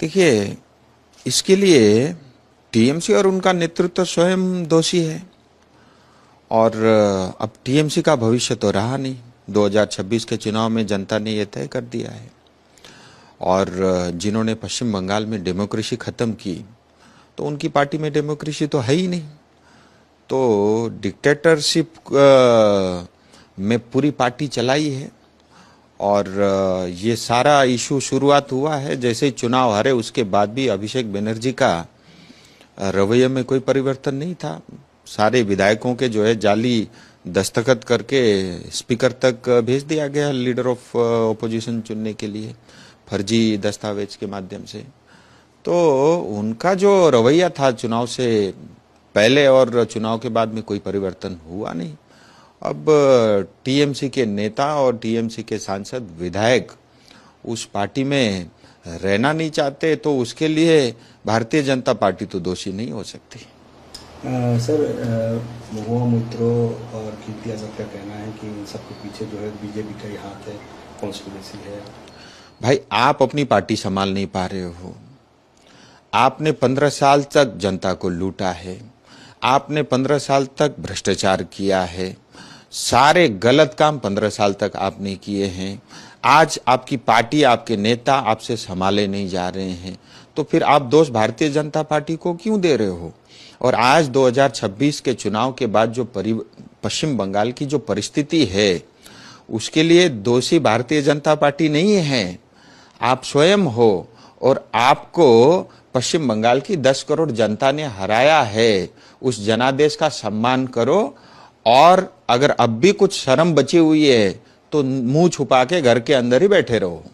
देखिए, इसके लिए टीएमसी और उनका नेतृत्व स्वयं दोषी है। और अब टीएमसी का भविष्य तो रहा नहीं। 2026 के चुनाव में जनता ने यह तय कर दिया है। और जिन्होंने पश्चिम बंगाल में डेमोक्रेसी खत्म की, तो उनकी पार्टी में डेमोक्रेसी तो है ही नहीं। तो डिक्टेटरशिप में पूरी पार्टी चलाई है। और ये सारा इशू शुरुआत हुआ है जैसे ही चुनाव हारे, उसके बाद भी अभिषेक बनर्जी का रवैये में कोई परिवर्तन नहीं था। सारे विधायकों के जो है जाली दस्तखत करके स्पीकर तक भेज दिया गया लीडर ऑफ ओपोजिशन चुनने के लिए, फर्जी दस्तावेज के माध्यम से। तो उनका जो रवैया था चुनाव से पहले और चुनाव के बाद में कोई परिवर्तन हुआ नहीं। अब टीएमसी के नेता और टीएमसी के सांसद विधायक उस पार्टी में रहना नहीं चाहते, तो उसके लिए भारतीय जनता पार्टी तो दोषी नहीं हो सकती। सर, महुआ मोइत्रो और कीर्ति आजाद का कहना है कि इन सबके पीछे जो है बीजेपी का ही हाथ है, कॉन्स्पिरेसी है। भाई, आप अपनी पार्टी संभाल नहीं पा रहे हो। आपने 15 साल तक जनता को लूटा है। आपने 15 साल तक भ्रष्टाचार किया है। सारे गलत काम 15 साल तक आपने किए हैं। आज आपकी पार्टी, आपके नेता आपसे संभाले नहीं जा रहे हैं, तो फिर आप दोष भारतीय जनता पार्टी को क्यों दे रहे हो? और आज 2026 के चुनाव के बाद जो पश्चिम बंगाल की जो परिस्थिति है, उसके लिए दोषी भारतीय जनता पार्टी नहीं है, आप स्वयं हो। और आपको पश्चिम बंगाल की 10 करोड़ जनता ने हराया है। उस जनादेश का सम्मान करो। और अगर अब भी कुछ शर्म बची हुई है तो मुंह छुपा के घर के अंदर ही बैठे रहो।